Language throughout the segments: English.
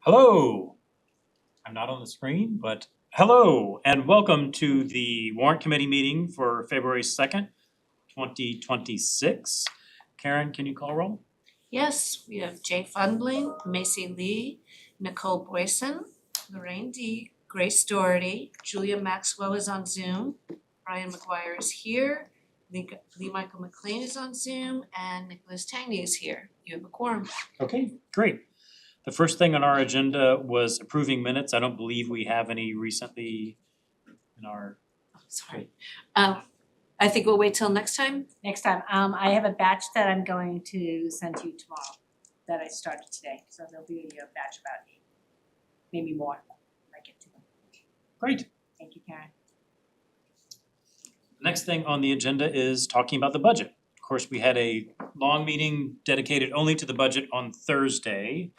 Hello. I'm not on the screen, but hello and welcome to the Warrant Committee meeting for February 2nd, 2026. Karen, can you call roll? Yes, we have Jay Fundling, Macy Lee, Nicole Boyson, Lorraine D, Grace Doherty, Julia Maxwell is on Zoom, Brian McGuire is here, Lee Michael McLean is on Zoom, and Nicholas Tangney is here. You have a quorum. Okay, great. The first thing on our agenda was approving minutes. I don't believe we have any recently in our. Sorry. I think we'll wait till next time. Next time, I have a batch that I'm going to send to you tomorrow that I started today, so there'll be a batch about 8, maybe more when I get to them. Great. Thank you, Karen. The next thing on the agenda is talking about the budget. Of course, we had a long meeting dedicated only to the budget on Thursday.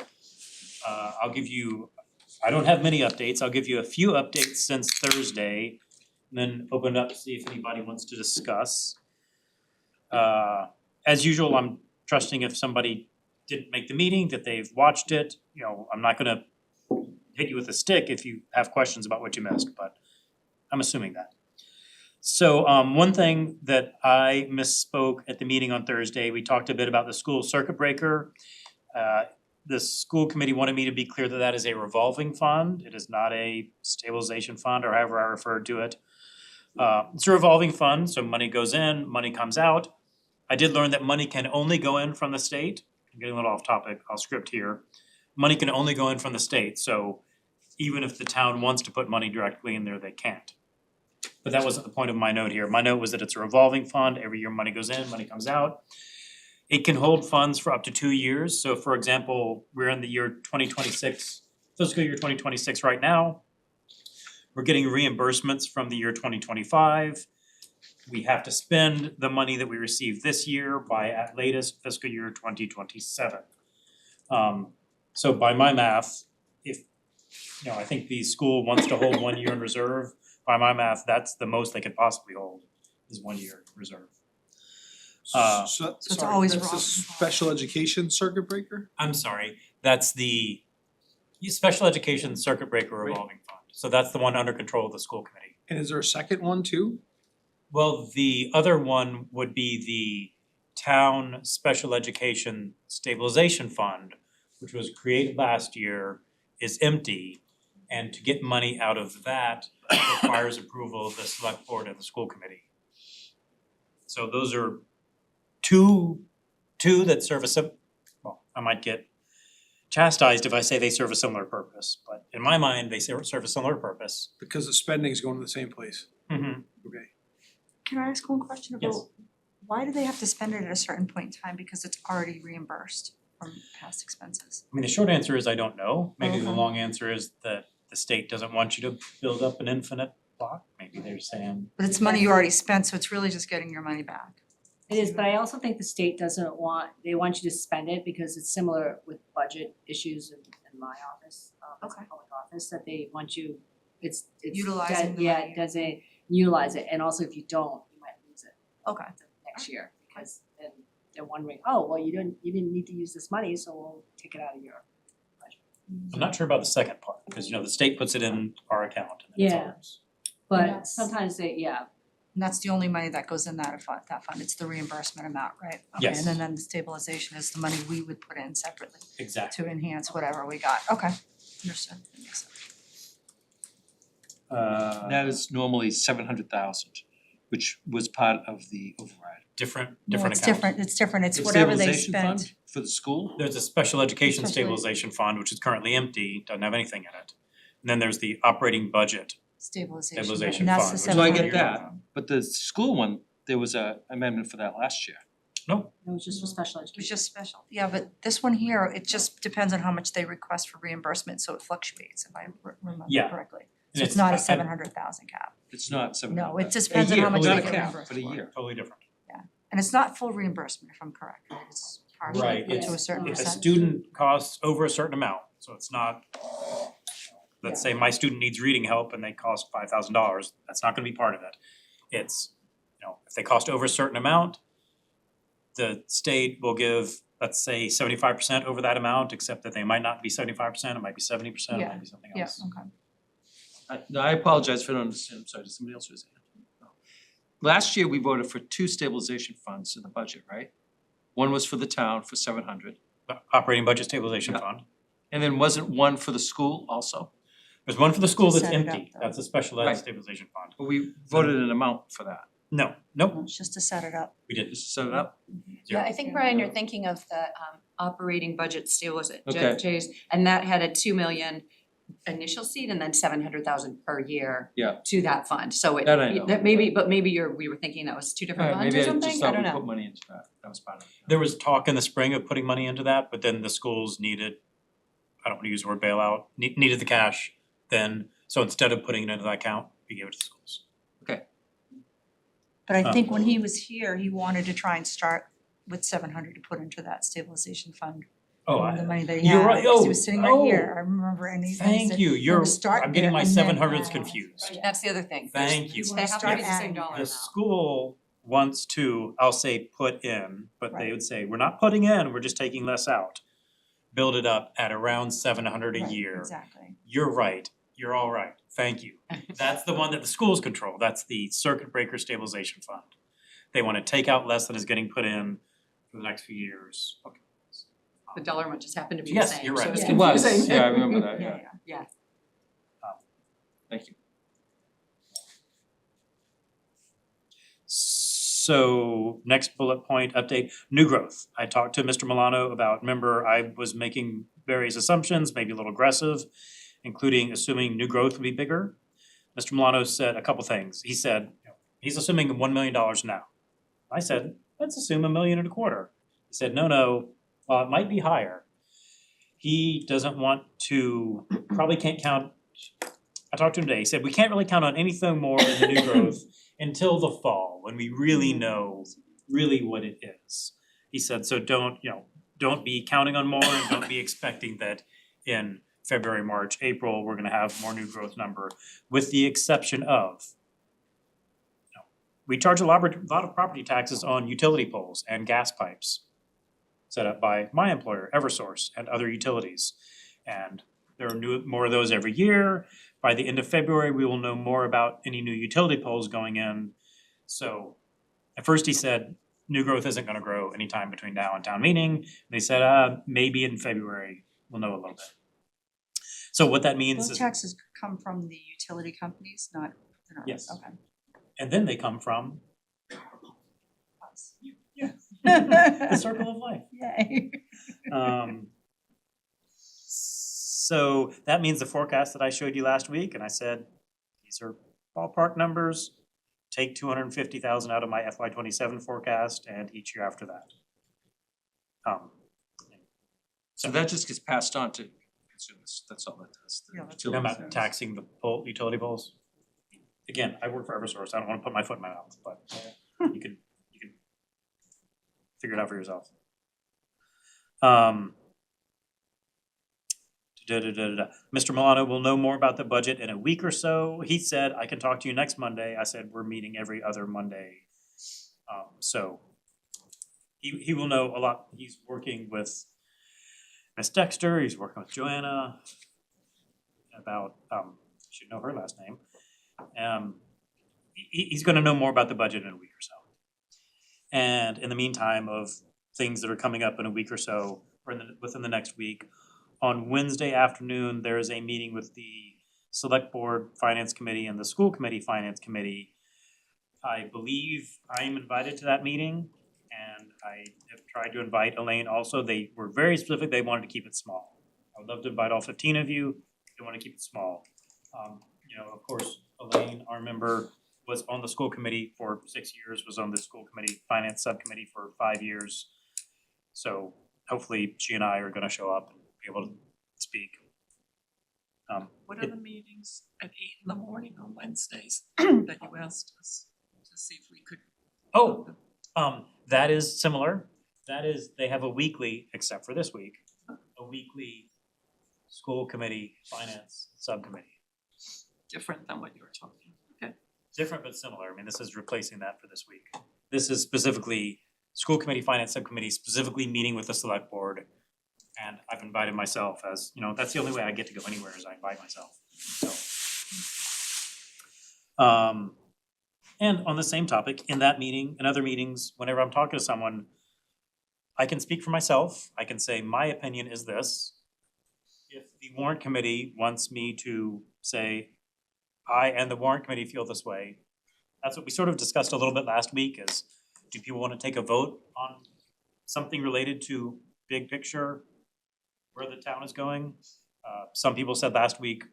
I don't have many updates. I'll give you a few updates since Thursday, and then open it up to see if anybody wants to discuss. As usual, I'm trusting if somebody didn't make the meeting, that they've watched it. You know, I'm not gonna hit you with a stick if you have questions about what you missed, but I'm assuming that. So one thing that I misspoke at the meeting on Thursday, we talked a bit about the school circuit breaker. The school committee wanted me to be clear that that is a revolving fund. It is not a stabilization fund, or however I referred to it. It's a revolving fund, so money goes in, money comes out. I did learn that money can only go in from the state. I'm getting a little off topic, I'll script here. Money can only go in from the state, so even if the town wants to put money directly in there, they can't. But that wasn't the point of my note here. My note was that it's a revolving fund. Every year money goes in, money comes out. It can hold funds for up to 2 years. So for example, we're in the year 2026, fiscal year 2026 right now. We're getting reimbursements from the year 2025. We have to spend the money that we received this year by at latest fiscal year 2027. So by my math, if, you know, I think the school wants to hold 1 year in reserve. By my math, that's the most they could possibly hold, is 1 year in reserve. So it's always that's the wrong. special education circuit breaker? I'm sorry, that's the special education circuit breaker revolving fund. So that's the one under control of the school committee. And is there a second one too? Well, the other one would be the town special education stabilization fund, which was created last year, is empty. And to get money out of that requires approval of the select board and the school committee. So those are two that serve a well, I might get chastised if I say they serve a similar purpose, but in my mind, they serve a similar purpose. Because the spending is going to the same place. Mm-hmm. Okay. Can I ask one question about Yes. why do they have to spend it at a certain point in time? Because it's already reimbursed from past expenses. I mean, the short answer is I don't know. Maybe the Okay. long answer is that the state doesn't want you to build up an infinite block. Maybe they're saying, But it's money you already spent, so it's really just getting your money back. It is, but I also think the state doesn't want, they want you to spend it because it's similar with budget issues in my office, as a Okay. public office, that they want you, it's Utilizing the yeah, money. does it utilize it, and also if you don't, you might lose it Okay. next year, because then they're wondering, oh, well, you didn't need to use this money, so we'll take it out of your budget. I'm not sure about the second part, because you know, the state puts it in our account and then it's Yeah. ours. But Yes. sometimes they, And that's the only money that goes in that fund, it's the reimbursement amount, right? Yes. Okay, and then the stabilization is the money we would put in separately Exactly. to enhance whatever we got. Okay, understood, that makes sense. That is normally 700,000, which was part of the override. Different No, account. it's different, it's The whatever they stabilization spend. fund for the school? There's a special education Especially- stabilization fund, which is currently empty, doesn't have anything in it. And then there's the operating budget. Stabilization, fund, and that's the which is So I 700. get that, but the school one, there was a amendment for that last year. No, it was just for special It was education. just special, yeah, but this one here, it just depends on how much they request for reimbursement, so it fluctuates, if I remember Yeah. correctly. and So it's not I- a 700,000 cap, It's not 700,000. no, it just depends on how much A they year, get not a cap, reimbursed but a for. year. Totally different. And it's not full reimbursement, if I'm correct, right, it's partial Right, up to a it's- certain If a percent. student costs over a certain amount, so it's not, let's say my student needs reading help and they cost $5,000, that's not gonna be part of it. It's, you know, if they cost over a certain amount, the state will give let's say 75% over that amount, except that they might not be 75%, it might be 70%, it Yeah, might be something Yeah, else. okay. I apologize if I don't understand, I'm sorry, does somebody else raise their hand? No. Last year, we voted for 2 stabilization funds in the budget, right? One was for the town for 700, Operating budget stabilization Yeah. fund. and then wasn't one for the school also? There's one for the school To that's set it up, empty, though. that's a special ed Right. stabilization fund. But we voted an amount for that, No, nope, It's just to set it up. we didn't. just to set it up? Yeah, I think Brian, you're thinking of the operating budget Okay. Jay's, and that had a 2 million initial seed and then 700,000 per year Yeah. to that fund, so That I know. maybe we were thinking that was two different funds or something, I don't Maybe I just thought we know. put money into that, that was part of it. There was talk in the spring of putting money into that, but then the schools needed, I don't wanna use the word bailout, needed the cash then, so instead of putting it into that account, we gave it to the schools. But I Huh. think when he was here, he wanted to try and start with 700 to put into that stabilization fund. Oh, The money that he you're had, right. 'cause he Oh, was sitting right here, I remember, and he said, thank you, "We're gonna start I'm getting there my and then 700s add." confused. That's the other thing. Thank you. They have to Start be the same adding. dollar The amount. school wants to, I'll say, put in, but they Right. would say, we're not putting in, we're just taking less out. Build it up at around 700 a Right, year. Exactly. You're right, you're all right, thank you. That's the one that the schools control, that's the circuit breaker stabilization fund. They wanna take out less than is getting put in for the next few years. Okay. The dollar amount just happened to be the Yes, same, you're so right. it's It was, confusing. yeah, I remember that, Yeah, yeah, yeah. thank you. So next bullet point, update, new growth. I talked to Mr. Milano about, remember, I was making various assumptions, maybe a little aggressive, including assuming new growth would be bigger. Mr. Milano said a couple things. He said, he's assuming $1 million now. I said, let's assume $1.25 million. He said, no, it might be higher. He doesn't want to, probably can't count, I talked to him today, he said, we can't really count on anything more in the new growth until the fall, when we really know really what it is. He said, so don't be counting on more and don't be expecting that in February, March, April, we're gonna have more new growth number, with the exception of we charge a lot of property taxes on utility poles and gas pipes set up by my employer, Eversource, and other utilities. And there are more of those every year. By the end of February, we will know more about any new utility poles going in. So at first he said, new growth isn't gonna grow anytime between now and town meeting. And they said, maybe in February, we'll know a little bit. So what that means Those is, taxes come from the utility companies, not ours. Yes. Okay. and then they come from the circle of life. Yay. So that means the forecast that I showed you last week, and I said, these are ballpark numbers. Take 250,000 out of my FY 27 forecast and each year after that. So that just gets passed on to consumers, that's all that does, the Yeah, that's I'm utilities. not taxing the utility poles. Again, I work for Eversource, I don't wanna put my foot in my mouth, but you can figure it out for yourself. Mr. Milano will know more about the budget in a week or so. He said, I can talk to you next Monday. I said, we're meeting every other Monday. So he will know a lot. He's working with Ms. Dexter, he's working with Joanna about, should know her last name. He's gonna know more about the budget in a week or so. And in the meantime of things that are coming up in a week or so, or within the next week, on Wednesday afternoon, there is a meeting with the Select Board Finance Committee and the School Committee Finance Committee. I believe I am invited to that meeting, and I have tried to invite Elaine also. They were very specific, they wanted to keep it small. I would love to invite all 15 of you, they want to keep it small. Of course, Elaine, our member, was on the school committee for 6 years, was on the school committee finance subcommittee for 5 years. So hopefully she and I are gonna show up and be able to speak. What are the meetings at 8 in the morning on Wednesdays that you asked us to see if we could? Oh, that is similar. That is, they have a weekly, except for this week, a weekly school committee finance subcommittee. Different than what you were talking, okay? Different but similar. I mean, this is replacing that for this week. This is specifically school committee finance subcommittee specifically meeting with the select board. And I've invited myself as, you know, that's the only way I get to go anywhere is I invite myself, so. And on the same topic, in that meeting, in other meetings, whenever I'm talking to someone, I can speak for myself, I can say, my opinion is this. If the warrant committee wants me to say, I and the warrant committee feel this way, that's what we sort of discussed a little bit last week is, do people wanna take a vote on something related to big picture, where the town is going? Some people said last week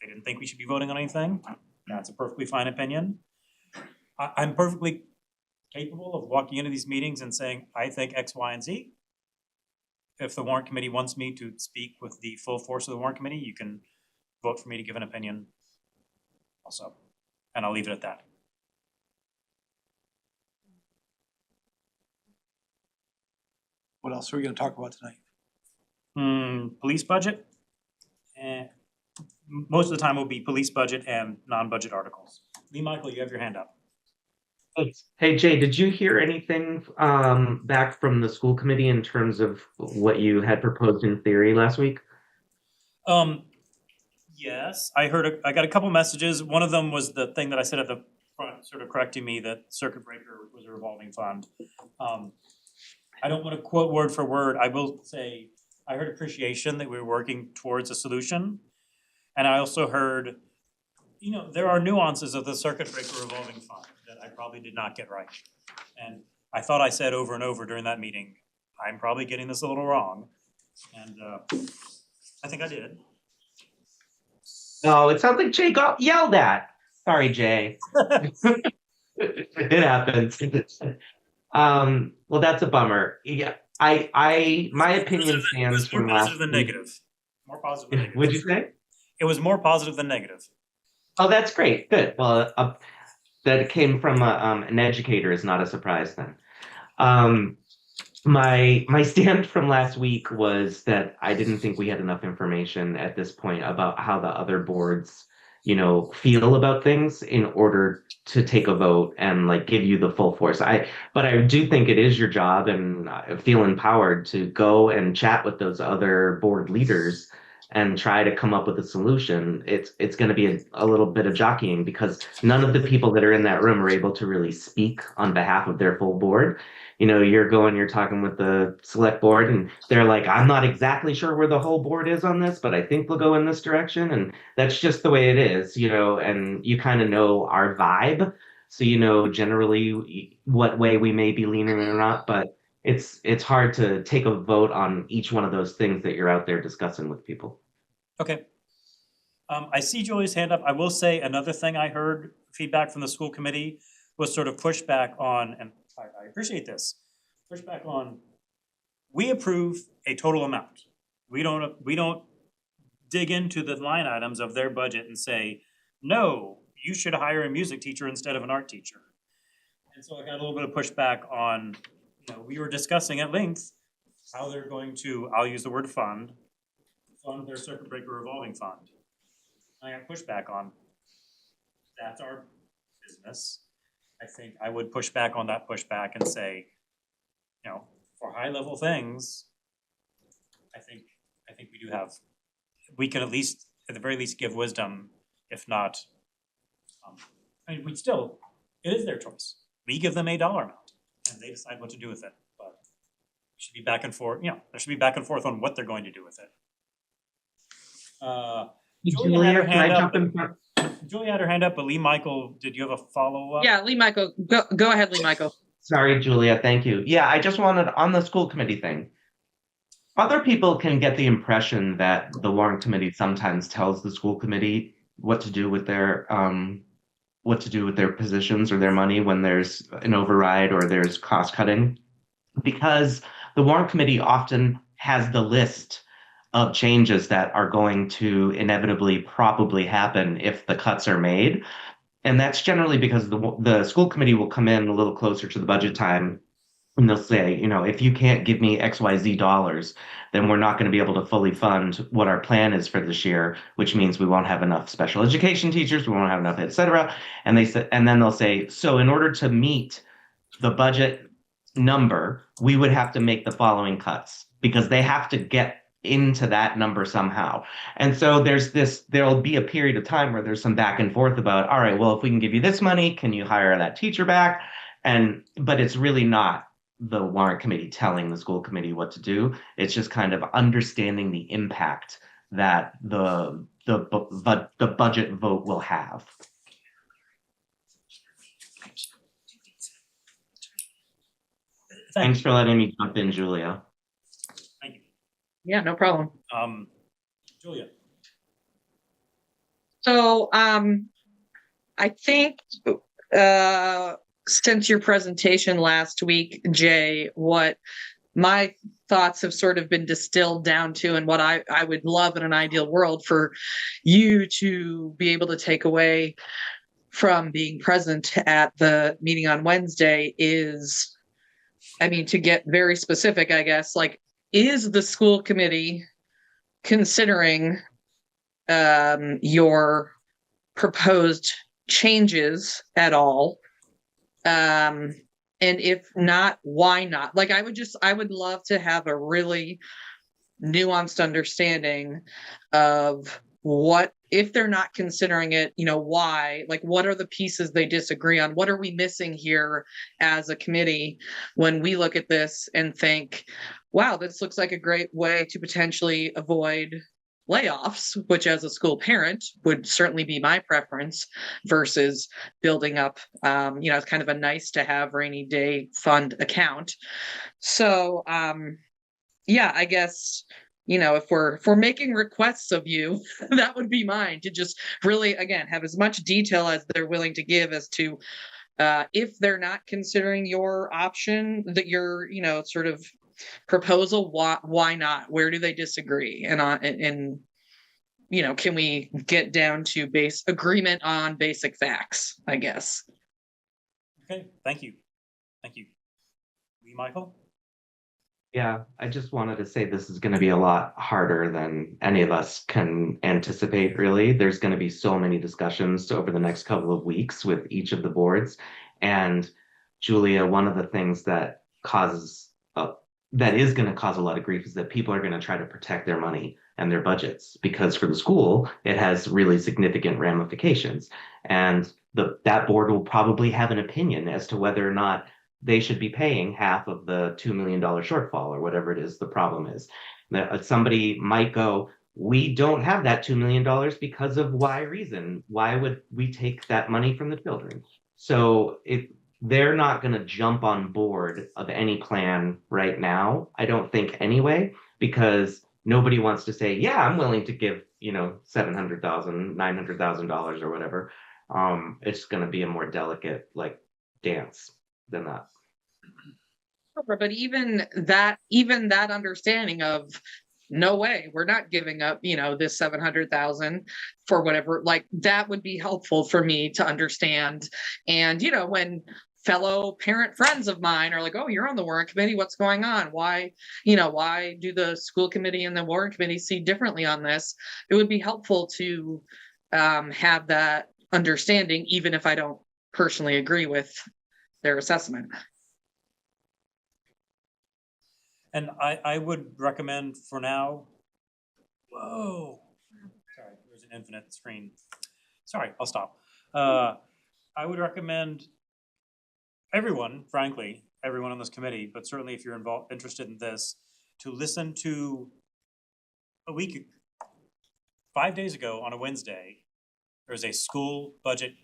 they didn't think we should be voting on anything. That's a perfectly fine opinion. I'm perfectly capable of walking into these meetings and saying, I think X, Y, and Z. If the warrant committee wants me to speak with the full force of the warrant committee, you can vote for me to give an opinion also. And I'll leave it at that. What else are we gonna talk about tonight? Police budget. Most of the time will be police budget and non-budget articles. Lee Michael, you have your hand up. Hey Jay, did you hear anything back from the school committee in terms of what you had proposed in theory last week? Yes, I got a couple messages. One of them was the thing that I said at the front, sort of correcting me that circuit breaker was a revolving fund. I don't wanna quote word for word. I will say, I heard appreciation that we were working towards a solution. And I also heard, you know, there are nuances of the circuit breaker revolving fund that I probably did not get right. And I thought I said over and over during that meeting, I'm probably getting this a little wrong. And I think I did. Oh, it sounds like Jay got yelled at. Sorry, Jay. It happens. Well, that's a bummer. Yeah, my opinion stands It was more from last positive than week. negative. More positive than negative. What'd you say? It was more positive than negative. Oh, that's great. Good. Well, that it came from an educator is not a surprise then. My stand from last week was that I didn't think we had enough information at this point about how the other boards, you know, feel about things in order to take a vote and like give you the full force. But I do think it is your job, and I feel empowered to go and chat with those other board leaders and try to come up with a solution. It's going to be a little bit of jockeying because none of the people that are in that room are able to really speak on behalf of their full board. You know, you're talking with the select board and they're like, I'm not exactly sure where the whole board is on this, but I think we'll go in this direction. And that's just the way it is, you know, and you kind of know our vibe. So, you know, generally what way we may be leaning or not, but it's hard to take a vote on each one of those things that you're out there discussing with people. Okay. I see Julie's hand up. I will say another thing I heard feedback from the school committee was sort of pushback on, and I appreciate this, pushback on, we approve a total amount. We don't dig into the line items of their budget and say, no, you should hire a music teacher instead of an art teacher. And so I got a little bit of pushback on, you know, we were discussing at length how they're going to, I'll use the word fund their circuit breaker revolving fund. I got pushback on, that's our business. I think I would push back on that pushback and say, you know, for high level things, I think we do have, we can at least, at the very least, give wisdom, if not, I mean, we'd still, it is their choice. We give them a dollar amount and they decide what to do with it, but it should be back and forth, you know, there should be back and forth on what they're going to do with it. Julia had her hand up. Julia had her hand up, but Lee Michael, did you have a follow-up? Yeah, Lee Michael, go ahead, Lee Michael. Sorry, Julia, thank you. Yeah, I just wanted, on the school committee thing, other people can get the impression that the warrant committee sometimes tells the school committee what to do with their positions or their money when there's an override or there's cost cutting, because the warrant committee often has the list of changes that are going to inevitably probably happen if the cuts are made. And that's generally because the school committee will come in a little closer to the budget time and they'll say, you know, if you can't give me XYZ dollars, then we're not going to be able to fully fund what our plan is for this year, which means we won't have enough special education teachers, we won't have enough, et cetera. And then they'll say, so in order to meet the budget number, we would have to make the following cuts because they have to get into that number somehow. And so there'll be a period of time where there's some back and forth about, all right, well, if we can give you this money, can you hire that teacher back? But it's really not the warrant committee telling the school committee what to do. It's just kind of understanding the impact that the budget vote will have. Thanks for letting me jump in, Julia. Thank you. Yeah, no problem. Julia. So, I think, since your presentation last week, Jay, what my thoughts have sort of been distilled down to, and what I would love in an ideal world for you to be able to take away from being present at the meeting on Wednesday is, I mean, to get very specific, I guess, like, is the school committee considering your proposed changes at all? And if not, why not? Like, I would love to have a really nuanced understanding of what, if they're not considering it, why, like, what are the pieces they disagree on? What are we missing here as a committee when we look at this and think, wow, this looks like a great way to potentially avoid layoffs, which as a school parent would certainly be my preference versus building up, it's kind of a nice to have rainy day fund account. So, yeah, I guess, if we're making requests of you, that would be mine, to just really, again, have as much detail as they're willing to give as to if they're not considering your option, that your, sort of proposal, why not? Where do they disagree? And can we get down to base agreement on basic facts, I guess. Okay, thank you. Lee Michael? Yeah, I just wanted to say this is going to be a lot harder than any of us can anticipate, really. There's going to be so many discussions over the next couple of weeks with each of the boards. And Julia, one of the things that is going to cause a lot of grief is that people are going to try to protect their money and their budgets, because for the school, it has really significant ramifications. And that board will probably have an opinion as to whether or not they should be paying half of the $2 million shortfall or whatever it is the problem is. Somebody might go, we don't have that $2 million because of Y reason. Why would we take that money from the children? So they're not going to jump on board of any plan right now, I don't think anyway, because nobody wants to say, yeah, I'm willing to give, $700,000, $900,000 or whatever. It's going to be a more delicate dance than that. But even that understanding of, no way, we're not giving up, this 700,000 for whatever, like, that would be helpful for me to understand. And, when fellow parent friends of mine are like, oh, you're on the warrant committee, what's going on? Why do the school committee and the warrant committee see differently on this? It would be helpful to have that understanding, even if I don't personally agree with their assessment. And I would recommend for now, sorry, there's an infinite screen. Sorry, I'll stop. I would recommend everyone on this committee, but certainly if you're interested in this, to listen to 5 days ago on a Wednesday, there's a school budget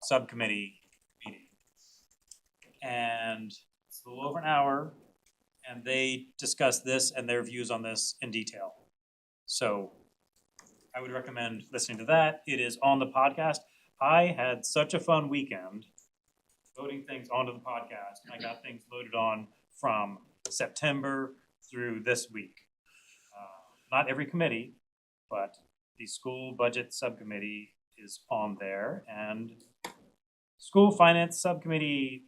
subcommittee meeting. And it's a little over an hour, and they discuss this and their views on this in detail. So I would recommend listening to that. It is on the podcast. I had such a fun weekend loading things onto the podcast, and I got things loaded on from September through this week. Not every committee, but the school budget subcommittee is on there, and school finance subcommittee,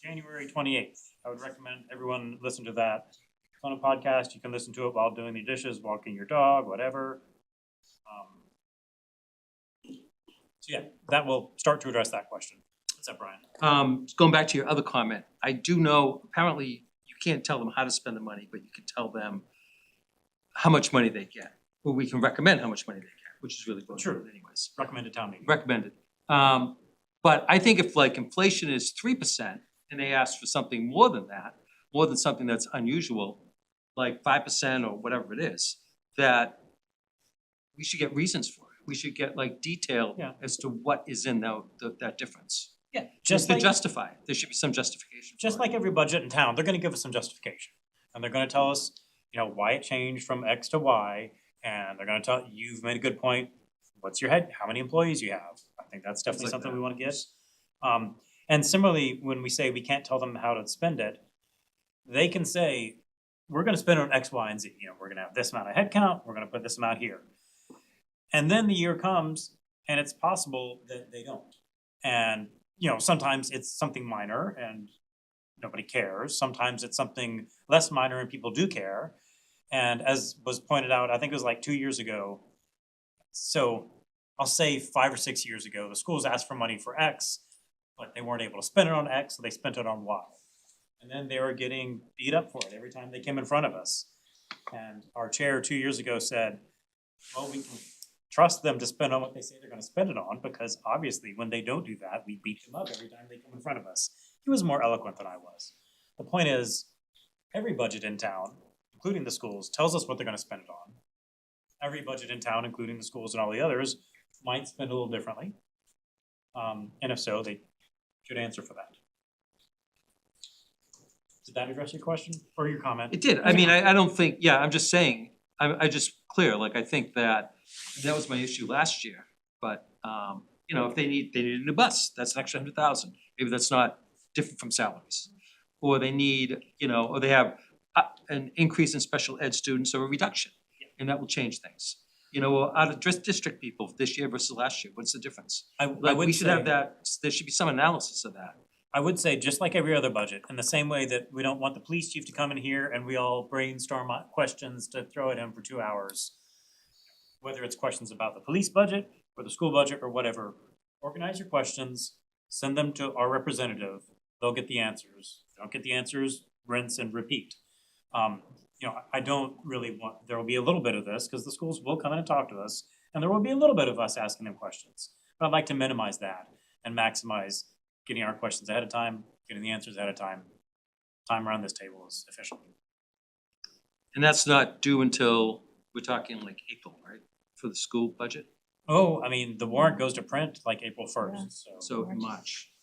January 28th. I would recommend everyone listen to that. It's on a podcast. You can listen to it while doing the dishes, walking your dog, whatever. So yeah, that will start to address that question. What's up, Brian? Going back to your other comment, I do know, apparently, you can't tell them how to spend the money, but you can tell them how much money they get. Or we can recommend how much money they get, which is really good True. anyways. Recommended town meeting. Recommended. But I think if like inflation is 3% and they ask for something more than that, more than something that's unusual, like 5% or whatever it is, that we should get reasons for it. We should get like detail Yeah. as to what is in that difference. Yeah, Just to justify it, there should be some justification for just it. like every budget in town, they're gonna give us some justification. And they're gonna tell us, you know, why it changed from X to Y, and they're gonna tell, you've made a good point, what's your head, how many employees you have? I think that's definitely like something that. we wanna get. And similarly, when we say we can't tell them how to spend it, they can say, we're gonna spend it on X, Y, and Z, you know, we're gonna have this amount of headcount, we're gonna put this amount here. And then the year comes, and it's possible that they don't. And, you know, sometimes it's something minor and nobody cares. Sometimes it's something less minor and people do care. And as was pointed out, I think it was like 2 years ago. So I'll say 5 or 6 years ago, the schools asked for money for X, but they weren't able to spend it on X, so they spent it on Y. And then they were getting beat up for it every time they came in front of us. And our chair 2 years ago said, well, we can trust them to spend on what they say they're gonna spend it on, because obviously when they don't do that, we beat them up every time they come in front of us. He was more eloquent than I was. The point is, every budget in town, including the schools, tells us what they're gonna spend it on. Every budget in town, including the schools and all the others, might spend a little differently. And if so, they should answer for that. Did that address your question or your comment? It did, I mean, I don't think, yeah, I'm just saying, I just clear, like, I think that was my issue last year, but, you know, if they need a new bus, that's an extra 100,000, maybe that's not different from salaries. Or they need, you know, or they have an increase in special ed students or a reduction, and that will change things. You know, or out of district people this year versus last year, what's the difference? I Like, would we should have say- that, there should be some analysis of that. I would say, just like every other budget, in the same way that we don't want the police chief to come in here and we all brainstorm questions to throw at him for 2 hours. Whether it's questions about the police budget or the school budget or whatever, organize your questions, send them to our representative, they'll get the answers. If they don't get the answers, rinse and repeat. You know, I don't really want, there will be a little bit of this, because the schools will come in and talk to us, and there will be a little bit of us asking them questions. But I'd like to minimize that and maximize getting our questions ahead of time, getting the answers ahead of time. Time around this table is efficient. And that's not due until, we're talking like April, right, for the school budget? Oh, I mean, the warrant goes to print like April first, so So in March.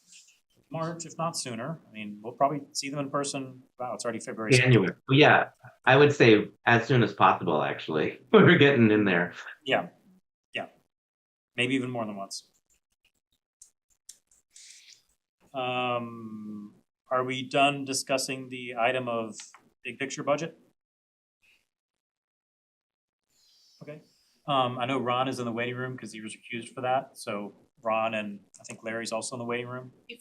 March, if not sooner. I mean, we'll probably see them in person. Wow, it's already February 2nd. January. Well, yeah, I would say as soon as possible, actually. We're getting in there. Yeah, maybe even more than once. Are we done discussing the item of big picture budget? Okay, I know Ron is in the waiting room because he was recused for that, so Ron and I think Larry's also in the waiting room. If,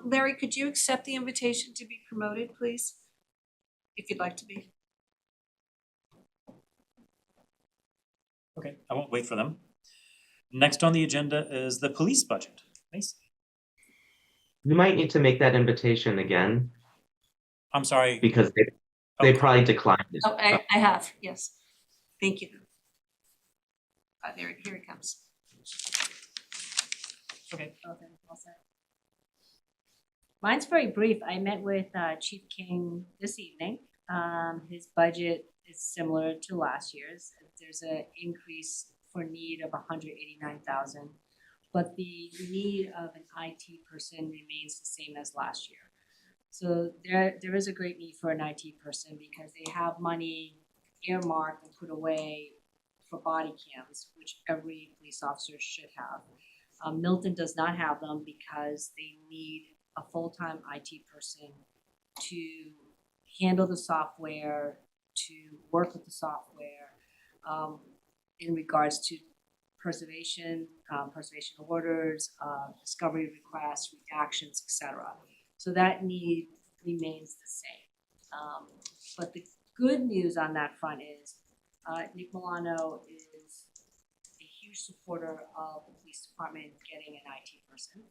Larry, could you accept the invitation to be promoted, please? If you'd like to be. Okay, I won't wait for them. Next on the agenda is the police budget. Macy. You might need to make that invitation again I'm sorry. because they probably declined it. Oh, I have, yes. Thank you. Here he comes. Okay. Okay, all set. Mine's very brief. I met with Chief King this evening. His budget is similar to last year's. There's an increase for need of 189,000, but the need of an IT person remains the same as last year. So there is a great need for an IT person because they have money earmarked and put away for body cams, which every police officer should have. Milton does not have them because they need a full-time IT person to handle the software, to work with the software, in regards to preservation orders, discovery requests, redactions, etc. So that need remains the same. But the good news on that front is Nick Milano is a huge supporter of the police department getting an IT person.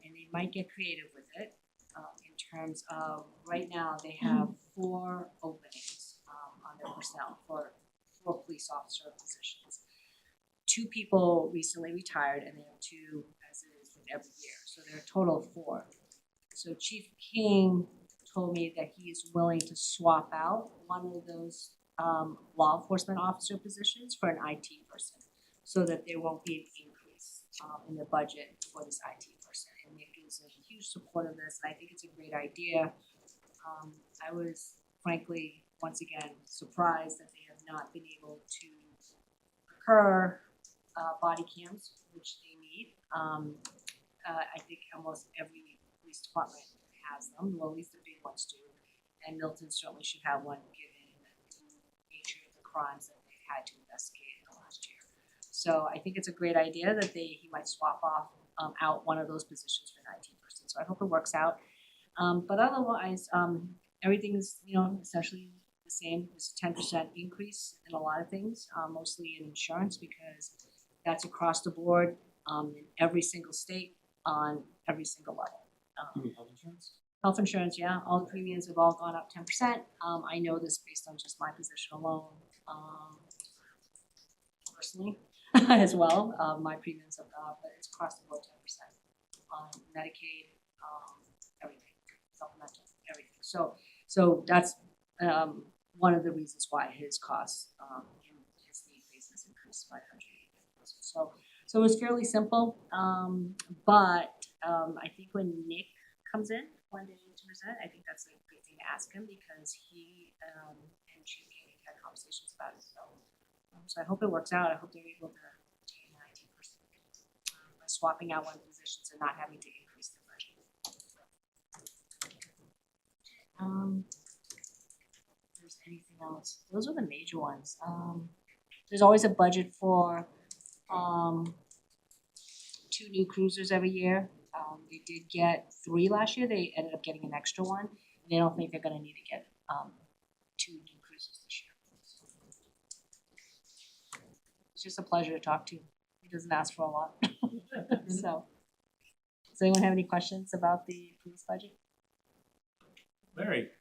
and they might get creative with it, in terms of, right now, they have 4 openings, on their personnel for 4 police officer positions. 2 people recently retired, and they have 2 as it is with every year, so they're a total of 4. So Chief King told me that he is willing to swap out one of those law enforcement officer positions for an IT person, so that there won't be an increase in the budget for this IT person. And Nick is a huge supporter of this, and I think it's a great idea. I was frankly, once again, surprised that they have not been able to procure body cams, which they need. I think almost every police department has them, well, at least the big ones do. And Milton certainly should have one, given the nature of the crimes that they've had to investigate in the last year. So I think it's a great idea that he might swap out one of those positions for an IT person. So I hope it works out. But otherwise, everything's, essentially the same. It's a 10% increase in a lot of things, mostly in insurance, because that's across the board, in every single state, on every single level. Health insurance? Health insurance, yeah, all the premiums have all gone up 10%. I know this based on just my position alone, personally as well. My premiums have gone up, but it's across the board 10% on Medicaid, everything, supplemental, everything. So that's one of the reasons why his costs, his need base has increased by 180,000. So it was fairly simple, but I think when Nick comes in one day to present, I think that's a good thing to ask him, because he and Chief King had conversations about it. So I hope it works out. I hope they're able to retain an IT person by swapping out one of the positions and not having to increase the budget. If there's anything else, those are the major ones. There's always a budget for 2 new cruisers every year. They did get 3 last year. They ended up getting an extra one. They don't think they're gonna need to get 2 new cruisers this year. It's just a pleasure to talk to. He doesn't ask for a lot. So, does anyone have any questions about the police budget? Larry?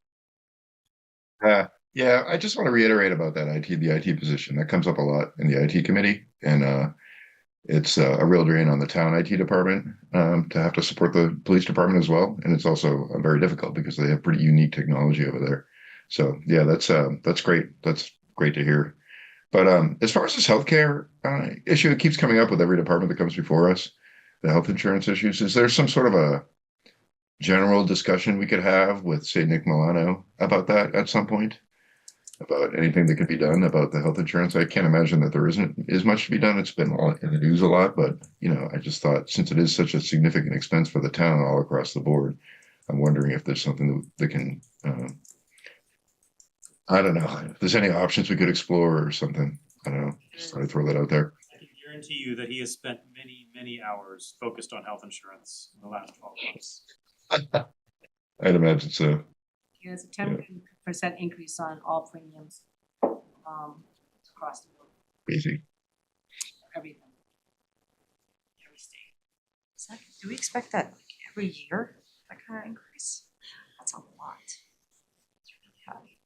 Yeah, I just want to reiterate about the IT position. That comes up a lot in the IT committee, and it's a real drain on the town IT department to have to support the police department as well. And it's also very difficult because they have pretty unique technology over there. So yeah, that's great. That's great to hear. But as far as this healthcare issue, it keeps coming up with every department that comes before us, the health insurance issues. Is there some sort of a general discussion we could have with, say, Nick Milano about that at some point? About anything that could be done about the health insurance? I can't imagine that there isn't as much to be done. It's been in the news a lot, but I just thought, since it is such a significant expense for the town all across the board, I'm wondering if there's something that can, I don't know, if there's any options we could explore or something. I don't know. Just thought I'd throw that out there. I can guarantee you that he has spent many, many hours focused on health insurance in the last 12 months. I'd imagine so. He has a 10% increase on all premiums across the board, Easy. everything, every state. Do we expect that every year, that kind of increase? That's a lot. It's really high.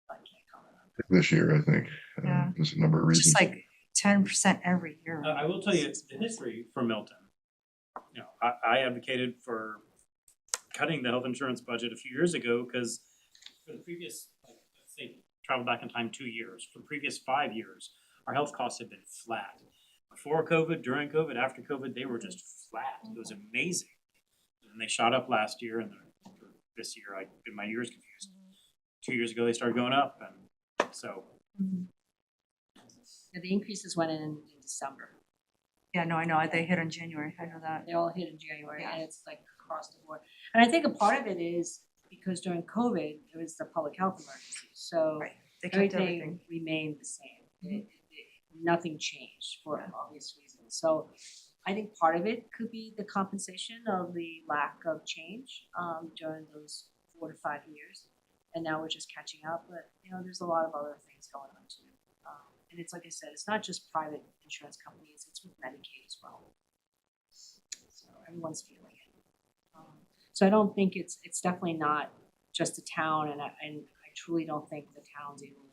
I can't comment on This year, I think. Yeah. There's a number of It's reasons. just like 10% every year. I will tell you the history for Milton. I advocated for cutting the health insurance budget a few years ago, because for the previous, let's say, travel back in time 2 years, for the previous 5 years, our health costs have been flat. Before COVID, during COVID, after COVID, they were just flat. It was amazing. And they shot up last year, and this year, I get my years confused. 2 years ago, they started going up, and so. Yeah, the increases went in December. Yeah, no, I know, they hit in January, I know that. They all hit in January, Yeah. and it's like across the board. And I think a part of it is because during COVID, there was the public health emergency, so Right, they kept everything remained the same. Nothing changed for obvious reasons. So I think part of it could be the compensation of the lack of change during those 4 to 5 years. And now we're just catching up, but there's a lot of other things going on too. And it's like I said, it's not just private insurance companies, it's with Medicaid as well. So, so everyone's feeling it. So I don't think it's definitely not just the town, and I truly don't think the town's able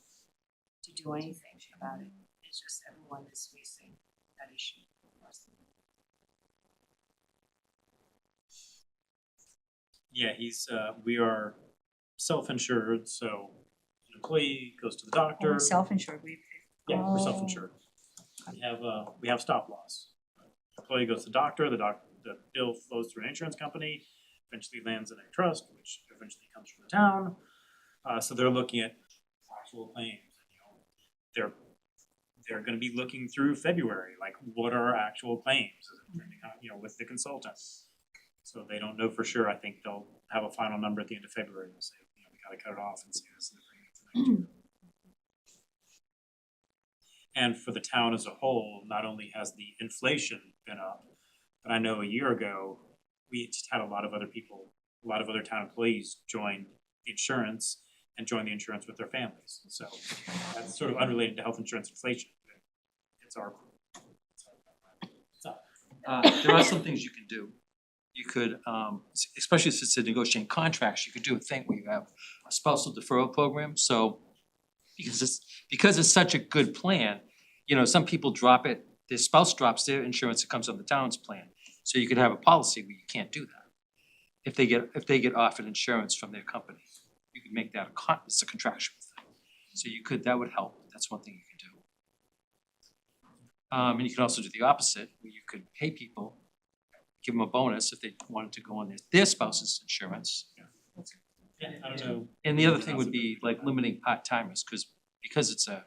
to do anything about it. It's just everyone is facing that issue. Yeah, we are self-insured, so an employee goes to the doctor. We're self-insured, we pay. Yeah, we're Oh. self-insured. We have stop loss. Employee goes to the doctor, the bill flows through an insurance company, eventually lands in a trust, which eventually comes from the town. So they're looking at actual claims, they're gonna be looking through February, like what are our actual claims, with the consultant. So they don't know for sure. I think they'll have a final number at the end of February and say, we gotta cut it off and see this in the premium for next year. And for the town as a whole, not only has the inflation been up, but I know a year ago, we just had a lot of other town employees join the insurance and join the insurance with their families. So that's sort of unrelated to health insurance inflation. It's our. There are some things you can do. You could, especially if it's a negotiating contracts, you could do a thing where you have a spousal deferral program, so because it's such a good plan, some people drop it, their spouse drops their insurance, it comes on the town's plan. So you could have a policy where you can't do that. If they get offered insurance from their company, you could make that it's a contractual thing. So that would help, that's one thing you could do. And you can also do the opposite, where you could pay people, give them a bonus if they wanted to go on their spouse's insurance. Yeah, I don't know. And the other thing would be like limiting part-timers, because it's a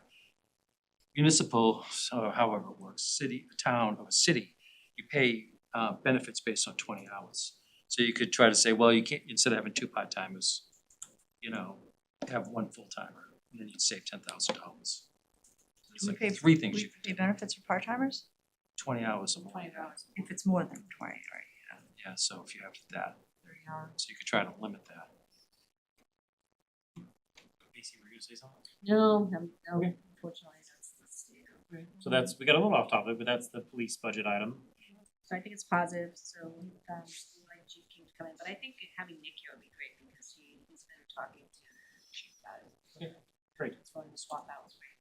municipal, or however it works, town of a city, you pay benefits based on 20 hours. So you could try to say, well, you can't, instead of having 2 part-timers, have 1 full-timer, and then you'd save $10,000. There's We like pay- 3 things We you could pay do, benefits for part-timers? 20 hours a month. If it's more than 20, right, Yeah, so if you have that, 30 hours. so you could try to limit that. Casey, were you gonna say something? No, Okay. unfortunately, that's the state. So we got a little off topic, but that's the police budget item. So I think it's positive, so we like Chief King to come in, but I think having Nick here would be great because he's been talking to the chief about it. Great. It's going to swap out was great.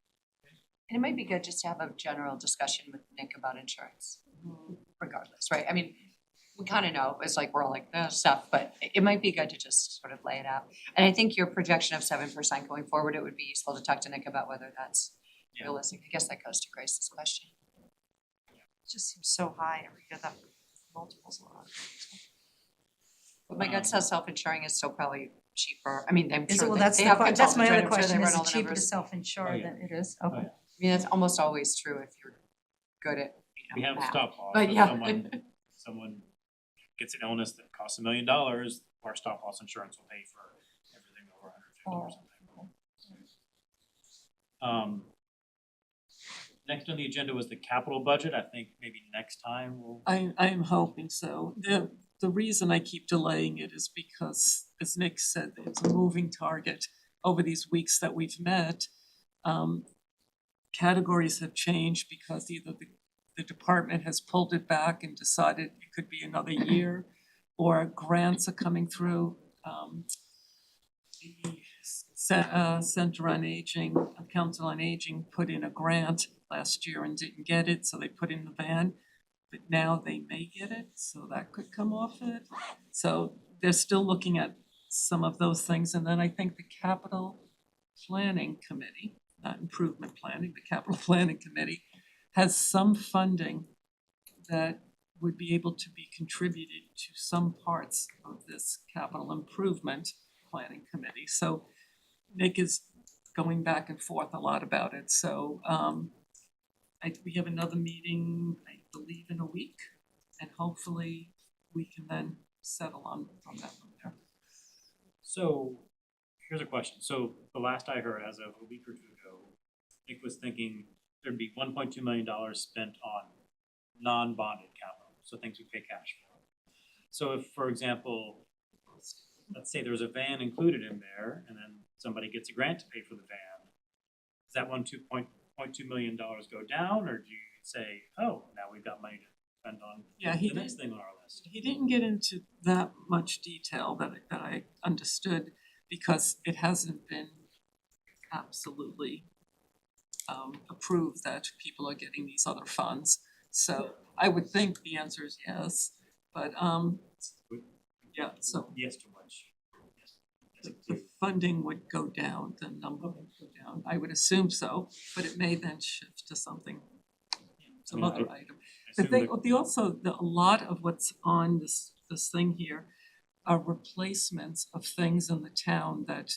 And it might be good just to have a general discussion with Nick about insurance, regardless, right? I mean, we kind of know, it's like, we're all like, stuff, but it might be good to just sort of lay it out. And I think your projection of 7% going forward, it would be useful to talk to Nick about whether that's realistic. I guess that goes to Grace's question. It just seems so high every year, that multiples a lot. But my gut says self-insuring is still probably cheaper. I mean, I'm Is it, sure well, they that's have that's my consultants, right? other I'm sure they question, run is all it the cheaper to numbers. self-insure Oh, yeah. than it is? Oh, Okay. yeah. I mean, that's almost always true if you're good at, We have math. stop loss. But If yeah. someone gets an illness that costs $1 million, our stop loss insurance will pay for everything over 150 or something. Next on the agenda was the capital budget. I think maybe next time we'll. I am hoping so. The reason I keep delaying it is because, as Nick said, it's a moving target over these weeks that we've met. Categories have changed because either the department has pulled it back and decided it could be another year, or grants are coming through. The Center on Aging, Council on Aging put in a grant last year and didn't get it, so they put in the van. But now they may get it, so that could come off it. So they're still looking at some of those things. And then I think the Capital Planning Committee, not improvement planning, the Capital Planning Committee has some funding that would be able to be contributed to some parts of this capital improvement planning committee. So Nick is going back and forth a lot about it. So we have another meeting, I believe, in a week, and hopefully we can then settle on that one there. So here's a question. So the last I heard, as of a week or 2 ago, Nick was thinking there'd be $1.2 million spent on non-bonded capital, so things we pay cash for. So if, for example, let's say there's a van included in there, and then somebody gets a grant to pay for the van, does that $1.2 million go down, or do you say, oh, now we've got money depend on Yeah, he the next did. thing on our list. He didn't get into that much detail that I understood because it hasn't been absolutely approved that people are getting these other funds. So I would think the answer is yes, but yeah, so Yes to which? the funding would go down, the number would go down. I would assume so, but it may then shift to something, some I mean, other item. I The thing, assume a lot of what's on this thing here are replacements of things in the town that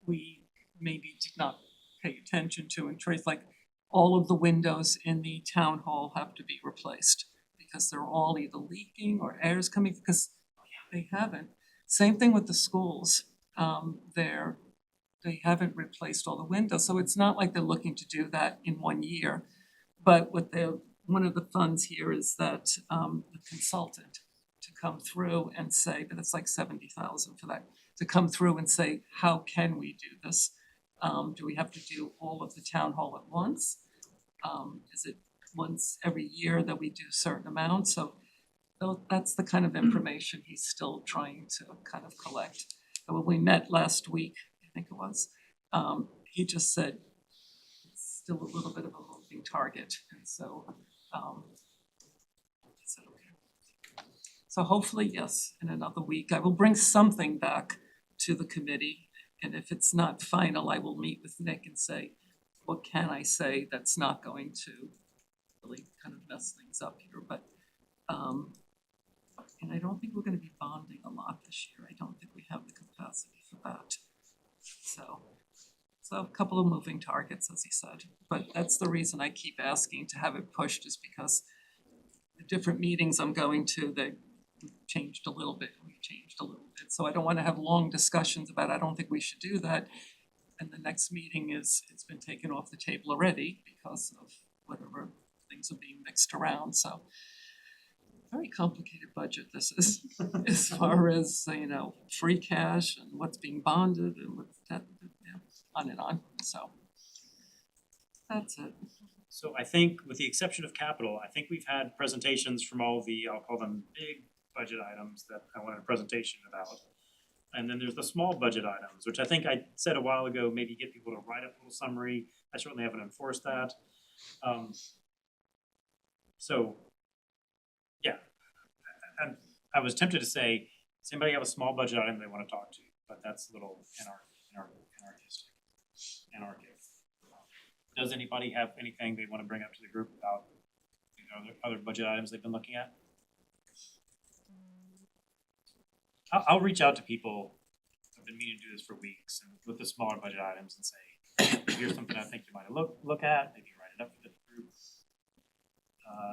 we maybe did not pay attention to and trace, like all of the windows in the town hall have to be replaced because they're all either leaking or air's coming, because they haven't. Same thing with the schools, they haven't replaced all the windows, so it's not like they're looking to do that in 1 year. But one of the funds here is that the consultant to come through and say, but it's like 70,000 for that, to come through and say, how can we do this? Do we have to do all of the town hall at once? Is it once every year that we do certain amounts? So that's the kind of information he's still trying to kind of collect. And when we met last week, I think it was, he just said it's still a little bit of a moving target, and so he said, okay. So hopefully, yes, in another week, I will bring something back to the committee, and if it's not final, I will meet with Nick and say, what can I say that's not going to really kind of mess things up here, but and I don't think we're gonna be bonding a lot this year. I don't think we have the capacity for that. So a couple of moving targets, as he said, but that's the reason I keep asking to have it pushed, is because the different meetings I'm going to, they changed a little bit, we've changed a little bit. So I don't wanna have long discussions about, I don't think we should do that. And the next meeting it's been taken off the table already because of whatever things are being mixed around, so. Very complicated budget this is, as far as, free cash and what's being bonded and what's that, yeah, on and on, so. That's it. So I think with the exception of capital, I think we've had presentations from all the, I'll call them big budget items that I wanted a presentation about. And then there's the small budget items, which I think I said a while ago, maybe get people to write up a little summary. I certainly haven't enforced that. So, yeah. And I was tempted to say, does anybody have a small budget item they want to talk to? But that's a little anarchic. Does anybody have anything they want to bring up to the group about other budget items they've been looking at? I'll reach out to people. I've been meaning to do this for weeks, and with the smaller budget items, and say, here's something I think you might look at. Maybe write it up for the group.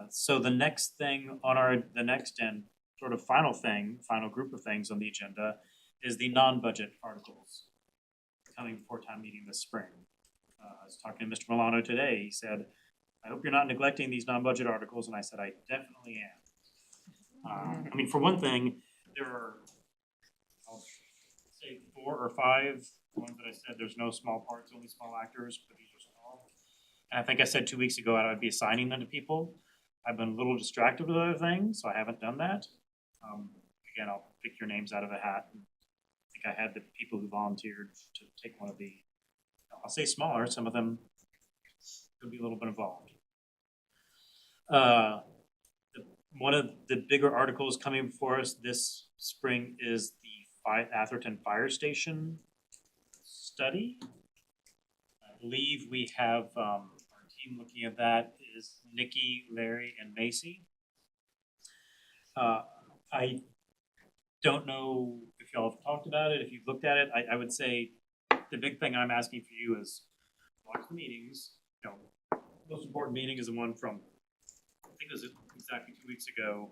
So the next thing on the next and sort of final group of things on the agenda is the non-budget articles coming before town meeting this spring. I was talking to Mr. Milano today. He said, I hope you're not neglecting these non-budget articles, and I said, I definitely am. I mean, for one thing, there are, I'll say 4 or 5 ones that I said there's no small parts, only small actors, but these are small. And I think I said 2 weeks ago I'd be assigning them to people. I've been a little distracted with other things, so I haven't done that. Again, I'll pick your names out of a hat. I think I had the people who volunteered to take one of the, I'll say smaller, some of them could be a little bit involved. One of the bigger articles coming before us this spring is the Atherton Fire Station study. I believe we have our team looking at that is Nikki, Larry, and Macy. I don't know if y'all have talked about it, if you've looked at it. I would say the big thing I'm asking for you is watch the meetings. The most important meeting is the one from, I think it was exactly 2 weeks ago,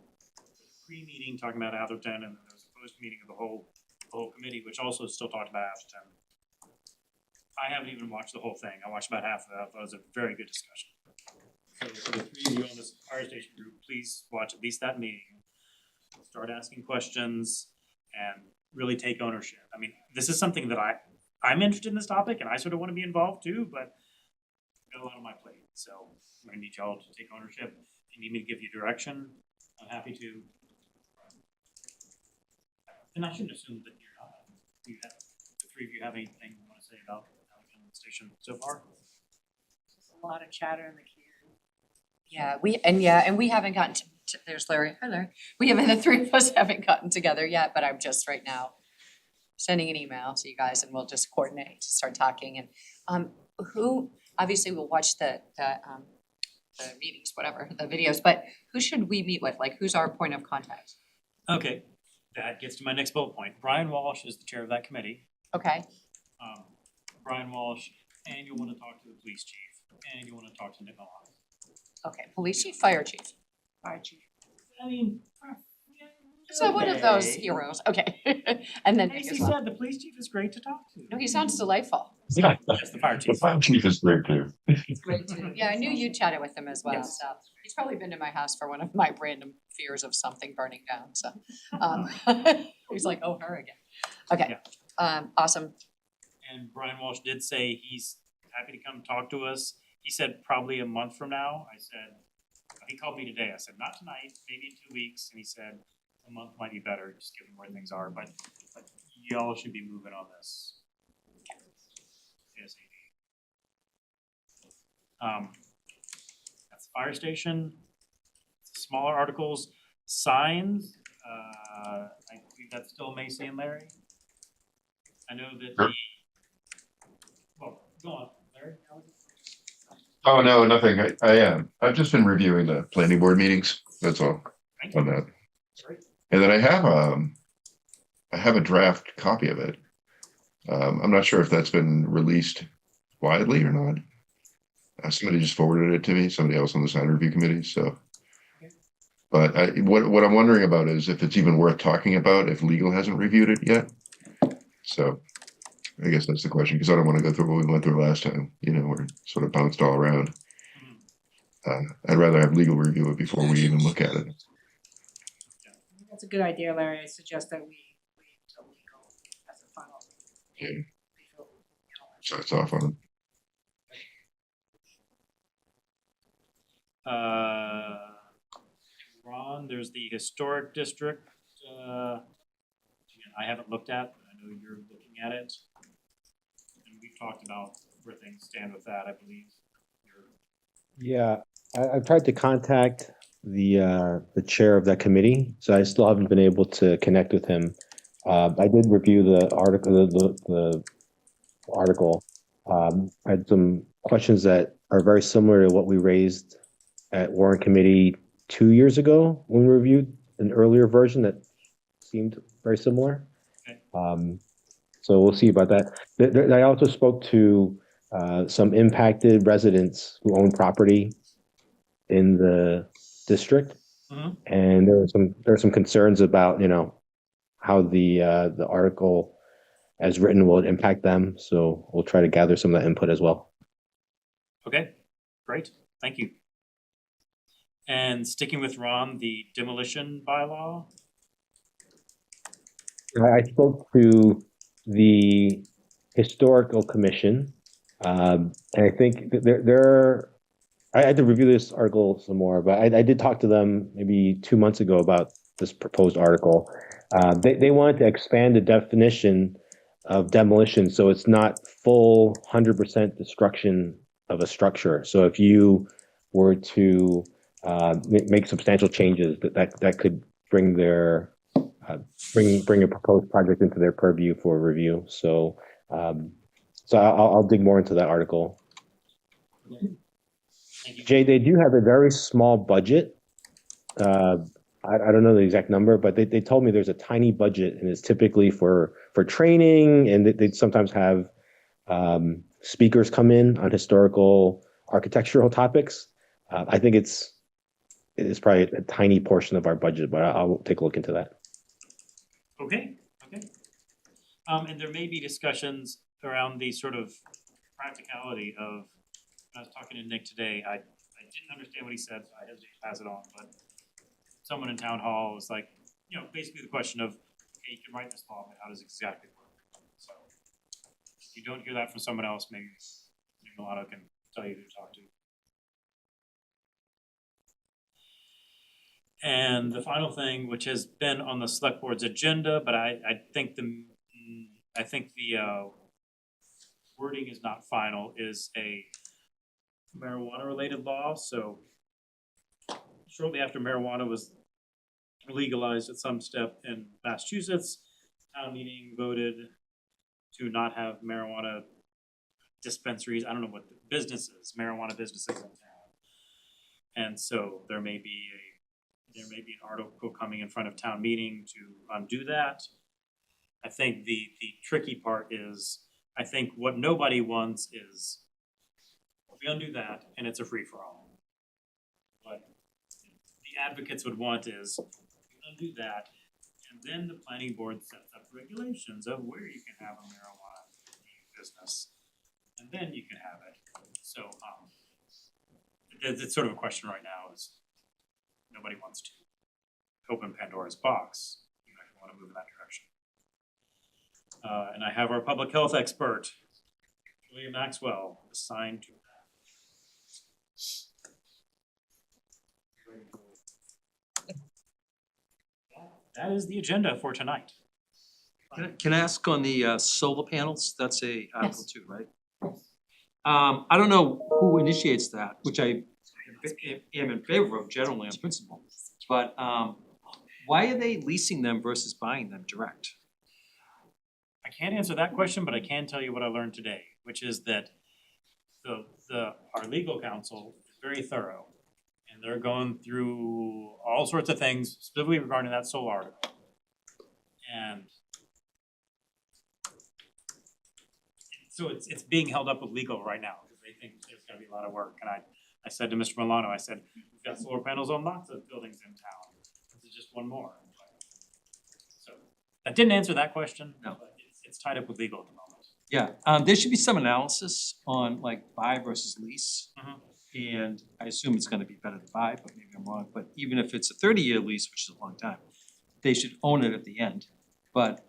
pre-meeting talking about Atherton, and then there was a post-meeting of the whole committee, which also still talked about Atherton. I haven't even watched the whole thing. I watched about half of that. I thought it was a very good discussion. So for the 3 of you on this fire station group, please watch at least that meeting. Start asking questions and really take ownership. I mean, this is something that I'm interested in this topic, and I sort of want to be involved too, but got a lot on my plate, so I'm gonna need y'all to take ownership. If you need me to give you direction, I'm happy to. And I shouldn't assume that you're not. You have, the three of you have anything you wanna say about Milton Station so far? There's a lot of chatter in the queue. Yeah, and we haven't gotten to, there's Larry, hi Larry. We haven't, the three of us haven't gotten together yet, but I'm just right now sending an email to you guys and we'll just coordinate to start talking and who, obviously we'll watch the meetings, whatever, the videos, but who should we meet with? Like, who's our point of contact? Okay, that gets to my next bullet point. Brian Walsh is the chair of that committee. Okay, Brian Walsh, and you'll wanna talk to the police chief, and you'll wanna talk to Nick Malone. okay, police chief, fire chief. Fire chief. I mean, So one of those okay. heroes, okay. And then Nick Casey as well. said the police chief is great to talk to. No, he sounds delightful. Yeah, Yes, the fire the chief. fire chief is great too. Great too. Yeah, I knew you chatted with him as well, Yes. so he's probably been to my house for one of my random fears of something burning down, so. He's like, oh, her again. Okay, awesome. And Brian Walsh did say he's happy to come talk to us. He said probably a month from now. I said, he called me today. I said, not tonight, maybe in 2 weeks. And he said, a month might be better, just given where things are, but y'all should be moving on this. ASAP. That's the fire station. Smaller articles, signs, I believe that's still Macy and Larry. I know that the, well, go on, Larry. Oh, no, nothing. I've just been reviewing the planning board meetings. That's all Thank on you. that. Great. And then I have a draft copy of it. I'm not sure if that's been released widely or not. Somebody just forwarded it to me, somebody else on the sign review committee, so. But what I'm wondering about is if it's even worth talking about if legal hasn't reviewed it yet. So I guess that's the question, because I don't want to go through what we went through last time, where it sort of bounced all around. I'd rather have legal review it before we even look at it. That's a good idea, Larry. I suggest that we wait until legal as a final. Yeah. before, So it's off on it. Ron, there's the historic district, I haven't looked at, but I know you're looking at it. And we've talked about where things stand with that, I believe. Yeah, I've tried to contact the chair of that committee, so I still haven't been able to connect with him. I did review the article, the article. I had some questions that are very similar to what we raised at Warrant Committee 2 years ago when we reviewed an earlier version that seemed very similar. So we'll see about that. I also spoke to some impacted residents who own property in the district, and there are some concerns about how the article as written will impact them. So we'll try to gather some of that input as well. Okay, great, thank you. And sticking with Ron, the demolition bylaw. I spoke to the historical commission, and I think I had to review this article some more, but I did talk to them maybe 2 months ago about this proposed article. They wanted to expand the definition of demolition, so it's not full 100% destruction of a structure. So if you were to make substantial changes, that could bring their bring a proposed project into their purview for review. So I'll dig more into that article. Jay, they do have a very small budget. I don't know the exact number, but they told me there's a tiny budget, and it's typically for training, and they sometimes have speakers come in on historical architectural topics. I think it's probably a tiny portion of our budget, but I'll take a look into that. Okay. And there may be discussions around the sort of practicality of, I was talking to Nick today, I didn't understand what he said, so I hesitate to pass it on, but someone in town hall was like, basically the question of, okay, you can write this law, but how does it exactly work? So if you don't hear that from someone else, maybe Milano can tell you who to talk to. And the final thing, which has been on the select board's agenda, but I think the wording is not final, is a marijuana related law. So shortly after marijuana was legalized at some step in Massachusetts, town meeting voted to not have marijuana dispensaries, I don't know what the businesses, marijuana businesses in town. And so there may be an article coming in front of town meeting to undo that. I think the tricky part is, I think what nobody wants is we undo that and it's a free-for-all. What the advocates would want is we undo that, and then the planning board sets up regulations of where you can have a marijuana business, and then you can have it. So it's sort of a question right now is nobody wants to open Pandora's box. You might want to move in that direction. And I have our public health expert, Julia Maxwell, assigned to that is the agenda for tonight. Can I ask on the solar panels, that's a Article 2, right? I don't know who initiates that, which I am in favor of generally on principle, but why are they leasing them versus buying them direct? I can't answer that question, but I can tell you what I learned today, which is that our legal counsel is very thorough. And they're going through all sorts of things specifically regarding that solar article. And so it's being held up with legal right now because they think there's gonna be a lot of work. And I said to Mr. Milano, I said, we've got solar panels on lots of buildings in town. This is just one more. So that didn't answer that question. No. But it's tied up with legal at the moment. Yeah, there should be some analysis on like buy versus lease. Mhm. And I assume it's gonna be better to buy, but maybe I'm wrong, but even if it's a 30-year lease, which is a long time, they should own it at the end. But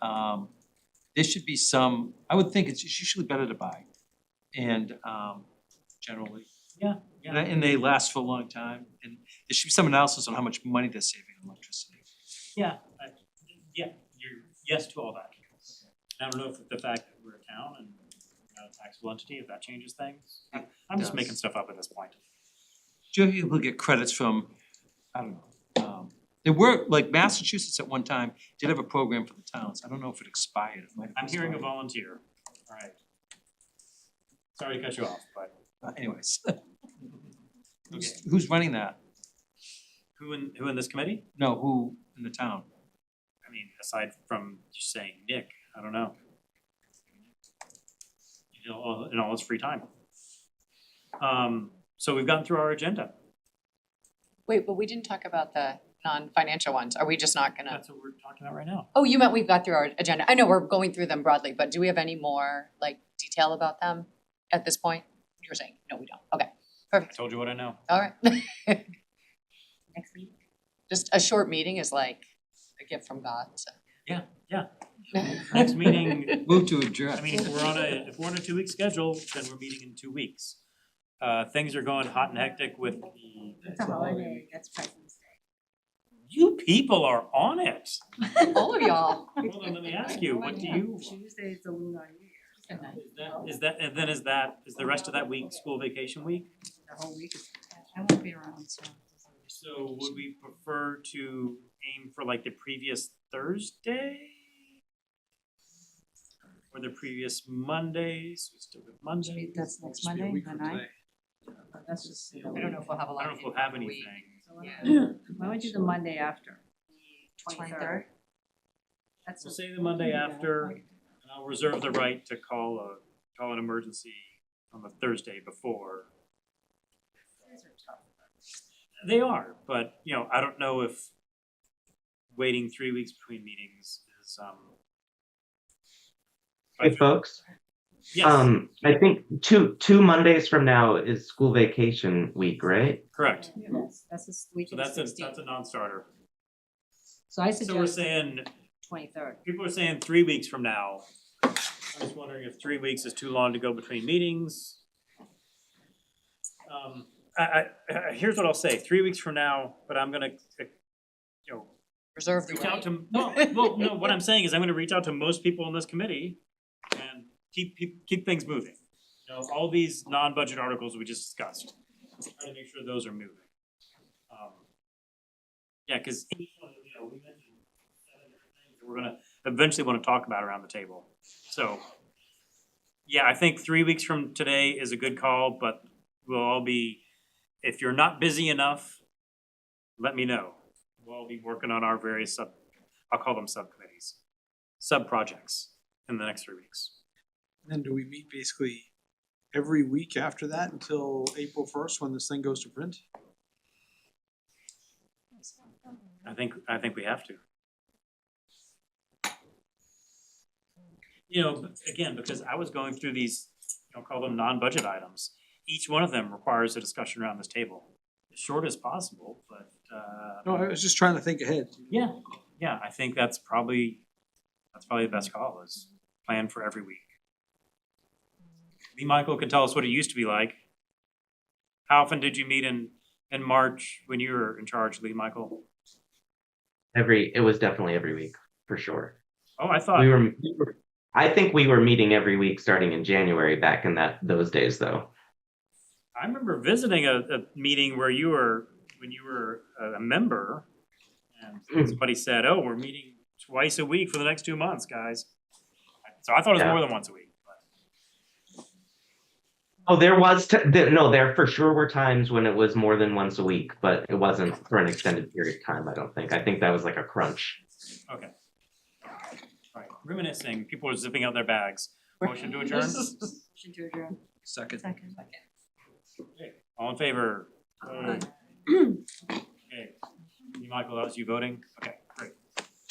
there should be some, I would think it's usually better to buy. And generally, Yeah. and they last for a long time, and there should be some analysis on how much money they're saving on electricity. Yeah, you're yes to all that. I don't know if the fact that we're a town and not a taxable entity, if that changes things. I'm just making stuff up at this point. Do you people get credits from, I don't know, there were, like Massachusetts at one time did have a program for the towns. I don't know if it expired. It might have I'm hearing a expired. volunteer. All right. Sorry to cut you off, but Anyways. Who's running that? who in this committee? No, who in the town? I mean, aside from just saying Nick, I don't know. You know, in all his free time. So we've gotten through our agenda. Wait, but we didn't talk about the non-financial ones. Are we just not gonna? That's what we're talking about right now. Oh, you meant we've got through our agenda. I know we're going through them broadly, but do we have any more like detail about them at this point? You were saying, no, we don't. Okay, I perfect. told you what I know. All right. Next week. Just a short meeting is like a gift from God, so. Yeah. Next meeting, Move to adjourn. I mean, if we're on a 2-week schedule, then we're meeting in 2 weeks. Things are going hot and hectic with the, It's a holiday, that's President's Day. you people are on it. All of y'all. Hold on, let me ask you, what do you, Tuesday is the Lunar New Year. is the rest of that week school vacation week? The whole week is. I won't be around, so. So would we prefer to aim for like the previous Thursday? Or the previous Monday, so we stick with Monday? That's next Monday, the ninth. That's just. I don't know if we'll have a I lot don't of know if we'll have week. anything. So why Yeah. don't we- why don't we do the Monday after? The 23rd? That's. We'll say the Monday after, and I'll reserve the right to call an emergency on the Thursday before. They are, but you know, I don't know if waiting 3 weeks between meetings is Hey, folks. Yes, I think two Mondays from now is school vacation week, right? correct. Yes, that's this week So of the that's a 16th. non-starter. So I So we're suggest saying, 23rd. people are saying 3 weeks from now. I'm just wondering if 3 weeks is too long to go between meetings. Here's what I'll say, 3 weeks from now, but I'm gonna, you know, Reserve the reach out right. to, no, well, no, what I'm saying is I'm gonna reach out to most people in this committee and keep things moving. You know, all these non-budget articles we just discussed, try to make sure those are moving. Yeah, cause each one, you know, we mentioned 7 different things that we're gonna eventually wanna talk about around the table. So, yeah, I think 3 weeks from today is a good call, but we'll all be, if you're not busy enough, let me know. We'll all be working on our various I'll call them subcommittees, sub-projects in the next 3 weeks. Then do we meet basically every week after that until April 1st when this thing goes to print? I think we have to. You know, again, because I was going through these, you know, call them non-budget items. Each one of them requires a discussion around this table, as short as possible, but No, I was just trying to think ahead. yeah, I think that's probably the best call, is plan for every week. Lee Michael can tell us what it used to be like. How often did you meet in March when you were in charge, Lee Michael? It was definitely every week, for sure. Oh, I thought, I think we were meeting every week starting in January back in those days though. I remember visiting a meeting where when you were a member, and somebody said, "Oh, we're meeting twice a week for the next 2 months, guys." So I thought it was Yeah. more than once a week. But Oh, there for sure were times when it was more than once a week, but it wasn't for an extended period of time, I don't think. I think that was like a crunch. okay. All right, reminiscing. People are zipping out their bags. Motion to adjourn. Motion to adjourn. Second. Okay, all in favor? Okay. Lee Michael, that was you voting? Okay, great.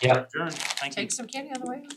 Yep. Adjourn. Thank you. Take some candy on the way.